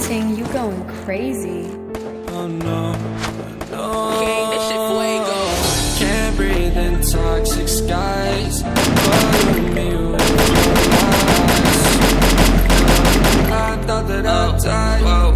Ting, you going crazy. Oh no, no. Gang, this shit fuego. Can't breathe in toxic skies. Follow me with your lies. I thought that I'd die. Whoa.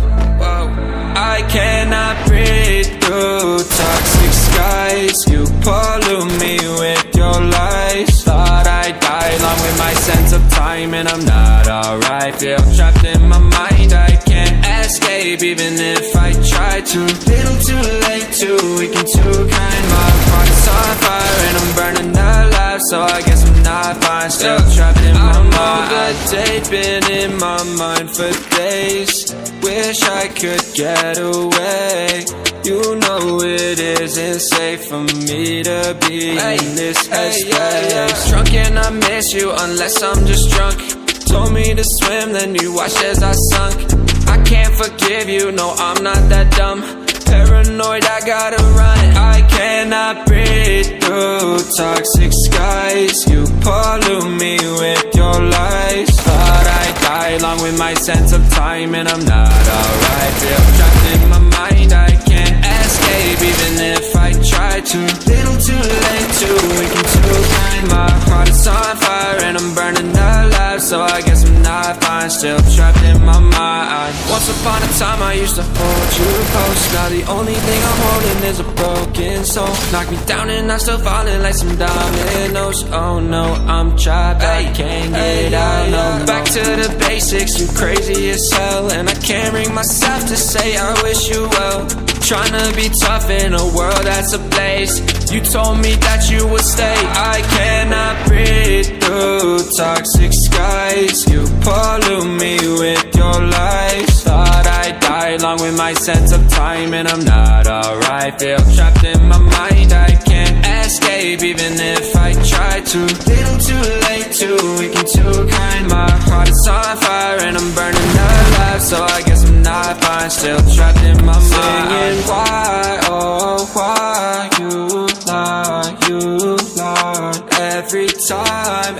I cannot breathe through toxic skies. You pollute me with your lies. Thought I'd die along with my sense of time, and I'm not alright. Feel trapped in my mind, I can't escape even if I try to. Little too late, too weak and too kind. My heart is on fire and I'm burning alive, so I guess I'm not fine. Still trapped in my mind. The day been in my mind for days. Wish I could get away. You know it isn't safe for me to be in this headspace. Drunk and I miss you unless I'm just drunk. Told me to swim, then you watched as I sunk. I can't forgive you, no I'm not that dumb. Paranoid, I gotta run. I cannot breathe through toxic skies. You pollute me with your lies. Thought I'd die along with my sense of time, and I'm not alright. Feel trapped in my mind, I can't escape even if I try to. Little too late, too weak and too kind. My heart is on fire and I'm burning alive, so I guess I'm not fine. Still trapped in my mind. Once upon a time I used to hold you close. Now the only thing I'm holding is a broken soul. Knock me down and I'm still falling like some dominoes. Oh no, I'm trapped, I can't get out. No, back to the basics, you crazy as hell. And I can't bring myself to say I wish you well. Tryna be tough in a world that's ablaze. You told me that you would stay. I cannot breathe through toxic skies. You pollute me with your lies. Thought I'd die along with my sense of time, and I'm not alright. Feel trapped in my mind, I can't escape even if I try to. Little too late, too weak and too kind. My heart is on fire and I'm burning alive, so I guess I'm not fine. Still trapped in my mind. Why, oh why you lie, you lie. Every time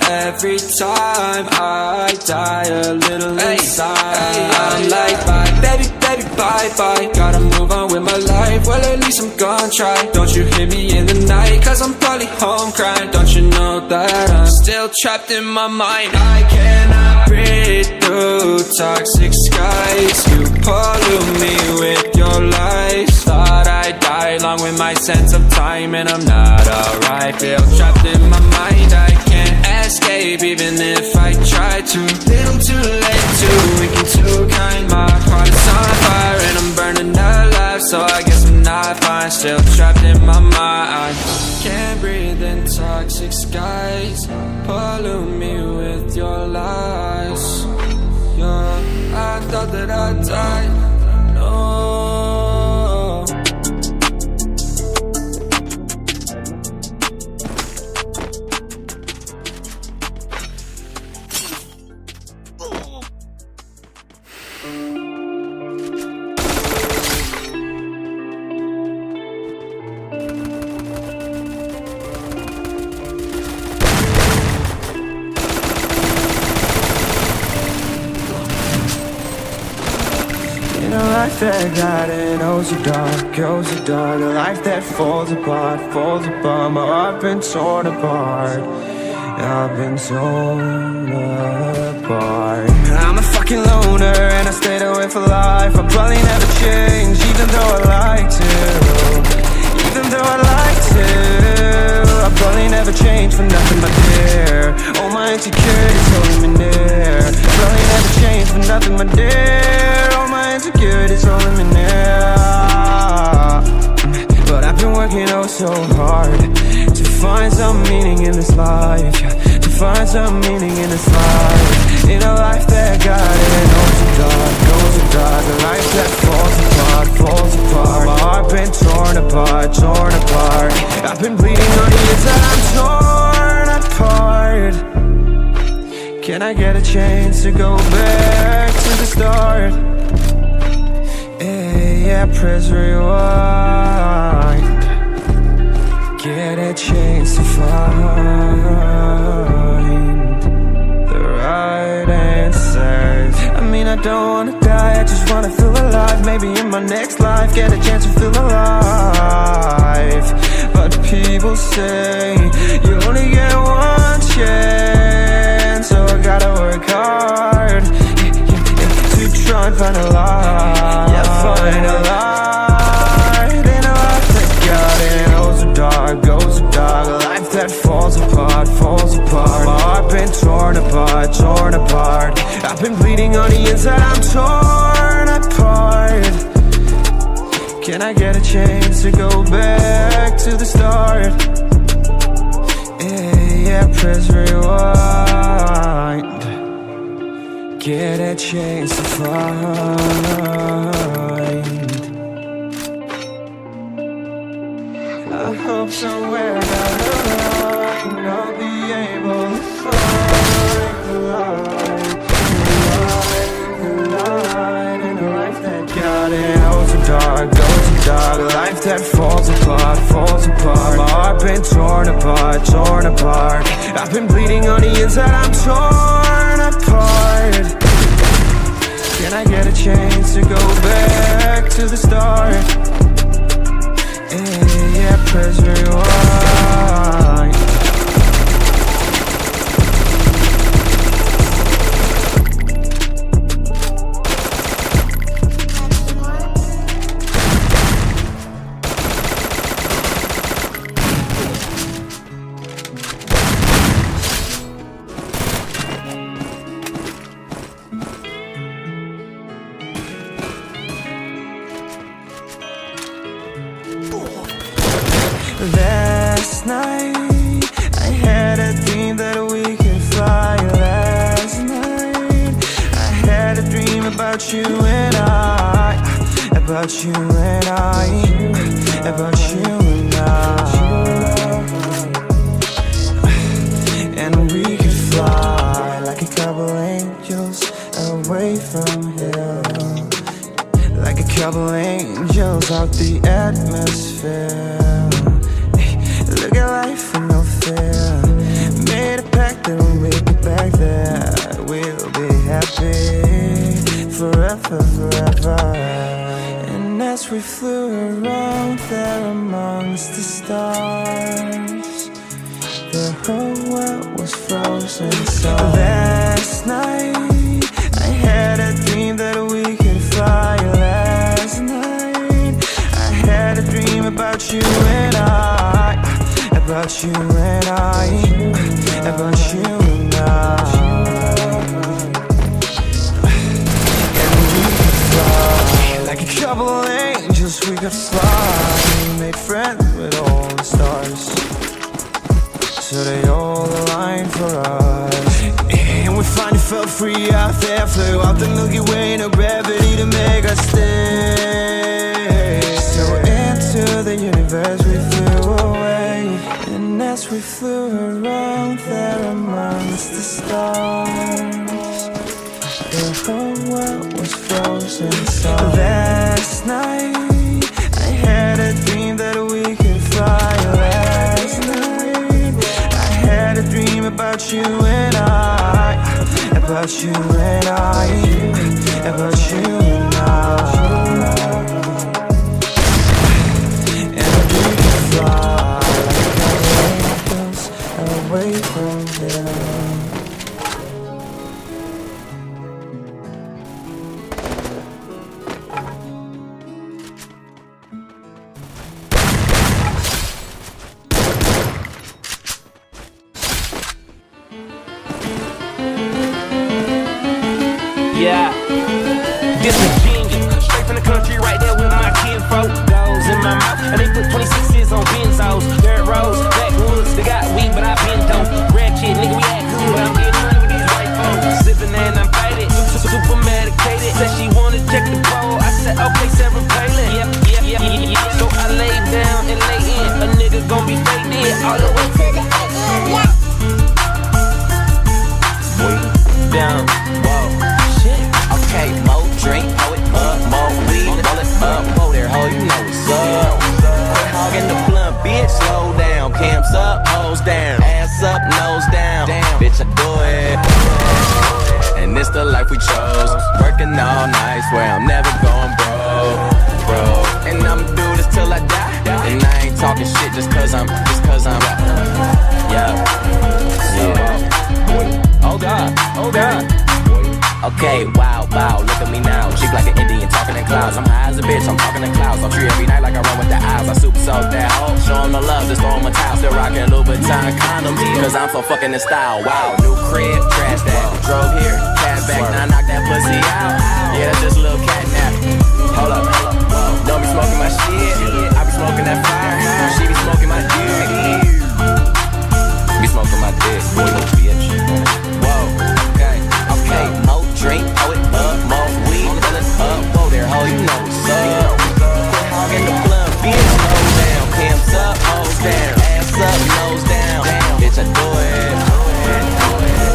I die a little inside. I'm like bye, baby, bye. Gotta move on with my life, well at least I'm gonna try. Don't you hear me in the night, cause I'm probably home crying. Don't you know that I'm still trapped in my mind. I cannot breathe through toxic skies. You pollute me with your lies. Thought I'd die along with my sense of time, and I'm not alright. Feel trapped in my mind, I can't escape even if I try to. Little too late, too weak and too kind. My heart is on fire and I'm burning alive, so I guess I'm not fine. Still trapped in my mind. Can't breathe in toxic skies. Pollute me with your lies. Yeah, I thought that I'd die. No. In a life that got it, oh so dark, a life that falls apart. My heart been torn apart, I've been torn apart. I'm a fucking loner and I stayed away for life. I'll probably never change, even though I'd like to. I'll probably never change for nothing, my dear. All my insecurities holding me near. Probably never change for nothing, my dear. All my insecurities holding me near. But I've been working oh so hard to find some meaning in this life, to find some meaning in this life. In a life that got it oh so dark, a life that falls apart. My heart been torn apart. I've been bleeding on the inside, I'm torn apart. Can I get a chance to go back to the start? Yeah, press rewind. Get a chance to find the right answers. I mean I don't wanna die, I just wanna feel alive. Maybe in my next life, get a chance to feel alive. But people say, you only get one chance, so I gotta work hard to try and find a light. Yeah, find a light in a life that got it. Goes so dark, goes so dark. A life that falls apart, falls apart. My heart been torn apart, torn apart. I've been bleeding on the inside, I'm torn apart. Can I get a chance to go back to the start? Yeah, press rewind. Get a chance to find. I hope somewhere down the line I'll be able to find the light in a life that got it. Goes so dark, goes so dark. A life that falls apart, falls apart. My heart been torn apart, torn apart. I've been bleeding on the inside, I'm torn apart. Can I get a chance to go back to the start? Yeah, press rewind. Last night, I had a dream that we could fly. Last night, I had a dream about you and I. About you and I. About you and I. And we could fly like a couple angels away from here. Like a couple angels out the atmosphere. Look at life with no fear. Made a pact that we'll make it back there. We'll be happy forever, forever. And as we flew around there amongst the stars, the whole world was frozen. So last night, I had a dream that we could fly. Last night, I had a dream about you and I. About you and I. About you and I. And we could fly like a couple angels, we could fly. We made friends with all the stars, so they all aligned for us. And we finally felt free out there. Flew out the Milky Way, no gravity to make us stay. So into the universe we flew away. And as we flew around there amongst the stars, the whole world was frozen. So last night, I had a dream that we could fly. Last night, I had a dream about you and I. About you and I. About you and I. And we could fly away from here. Yeah, this is genius. Straight from the country, right there with my kinfolk. Goes in my mouth, and they put 26s on benzos. Dirt roads, backwoods, they got weed, but I been dope. Red kid, nigga, we act cool, but I'm getting money with these white folks. Sipping and I'm faded, super medicated. Said she wanna check the bowl, I said okay, Sarah Palin. Yeah. So I lay down and lay in. A nigga gon' be faded all the way to the end. Down, whoa. Okay, more drink, pour it up, more weed, roll it up, whoa there, ho, you know what's up. Quit hogging the blunt, bitch, slow down, cams up, hoes down, ass up, nose down, damn, bitch, I do it. And this this the life we chose. Working all night, swear I'm never going broke. And I'ma do this till I die. And I ain't talking shit just cause I'm, yeah. Oh God, oh God. Okay, wow, look at me now. Cheap like an Indian, talking in clouds. I'm high as a bitch, I'm talking in clouds. I'm tree every night like I run with the eyes. I super soak that hoe, show 'em the love, just throw 'em a towel. Still rocking Louboutin condoms, cause I'm so fucking in style. Wow, new crib, trash that. Drove here, cash back, now I knock that pussy out. Yeah, that's just a little cat nap. Hold up, don't be smoking my shit, I be smoking that fire. She be smoking my dick, be smoking my dick, boy, little bitch. Whoa, okay, more drink, throw it up, more weed, fill it up. Whoa there, ho, you know what's up. Quit hogging the blunt, bitch, slow down. Cams up, hoes down, ass up, nose down. Bitch, I do it,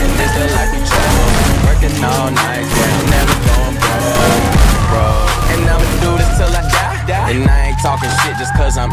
and this the life we chose. Working all night, yeah, I'm never going broke. And I'ma do this till I die. And I ain't talking shit just cause I'm,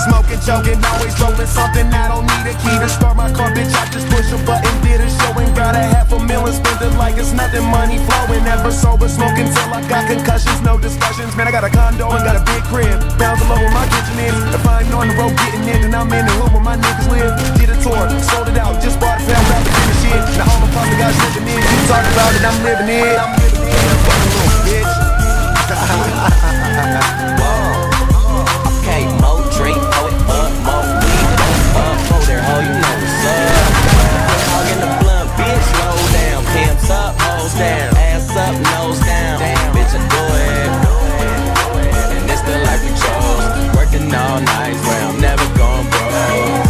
Smoking, joking, always rolling something. I don't need a key to start my car, bitch. I just push a button, did a show and got $500,000 spent it like it's nothing. Money flowing, never sober, smoking till I got concussions. No discussions, man. I got a condo and got a big crib. Down below where my kitchen is. If I ain't on the road getting in, then I'm in the hood where my niggas live. Did a tour, sold it out, just bought a pound back to finish shit. Now all my family got living in. You talk about it, I'm living it. Fucking little bitch. okay, more drink, throw it up, more weed, throw it up. Whoa there, ho, you know what's up. Quit hogging the blunt, bitch, slow down. Cams up, hoes down, ass up, nose down. Bitch, I do it, and this the life we chose. Working all night, swear I'm never going broke.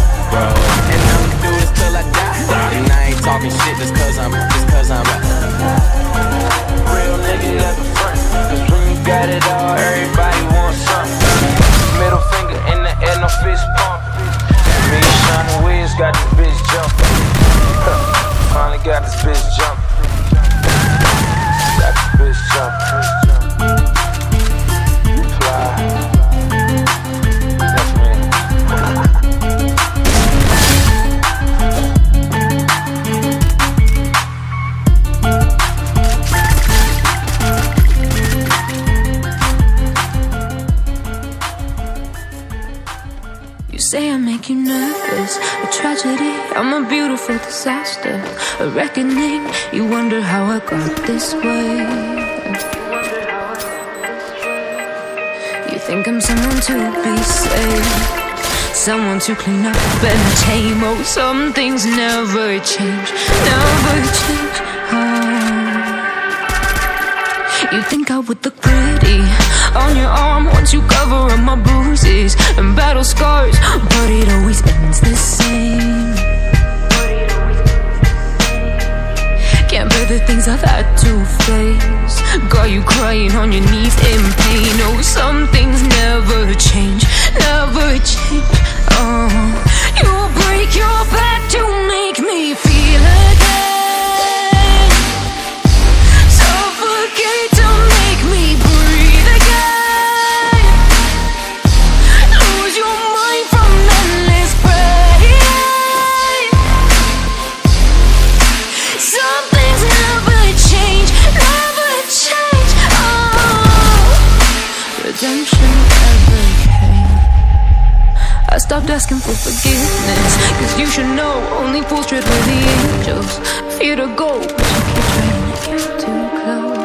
And I'ma do this till I die. And I ain't talking shit just cause I'm real nigga never front. Cause when you got it all, everybody wants something. Middle finger in the air, no fist pump. Me and Sean Wiz got this bitch jumping. Finally got this bitch jumping. Got this bitch jumping. Fly. That's me. You say I make you nervous, a tragedy, I'm a beautiful disaster, a reckoning. You wonder how I got this way. You think I'm someone to be saved, someone to clean up and tame. Oh, some things never change, never change. You think I would look pretty on your arm once you cover up my bruises and battle scars, but it always ends the same. Can't bear the things I've had to face, got you crying on your knees in pain. Oh, some things never change, never change. Oh, you break your back to make me feel again. Suffocate to make me breathe again. Lose your mind from endless pain. Some things never change, never change. Oh, redemption never came. I stopped asking for forgiveness, cause you should know only fools tread with the angels. Fear to go, but you keep trying to get too close.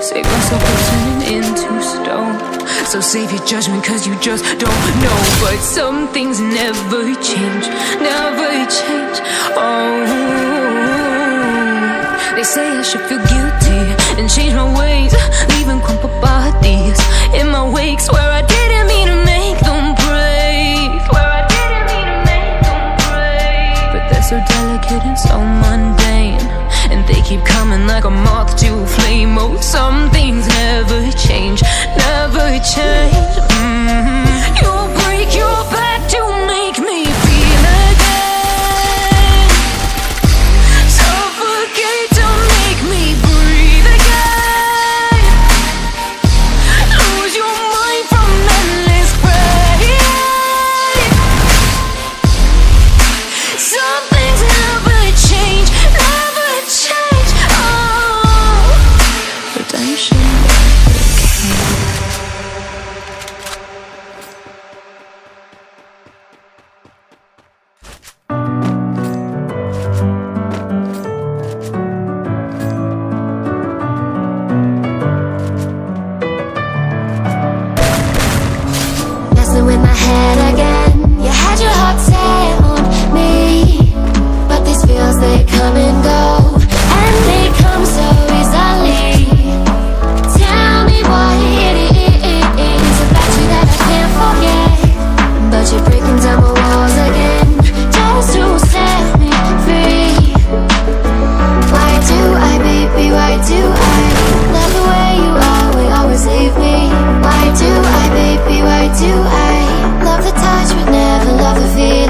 Save myself from turning into stone, so save your judgment cause you just don't know. But some things never change, never change. Oh, they say I should feel guilty and change my ways, leaving crumpled bodies in my wake. Swear I didn't mean to make them break, swear I didn't mean to make them break. But they're so delicate and so mundane, and they keep coming like a moth to a flame. Oh, some things never change, never change. You break your back to make me feel again. Suffocate to make me breathe again. Lose your mind from endless to feel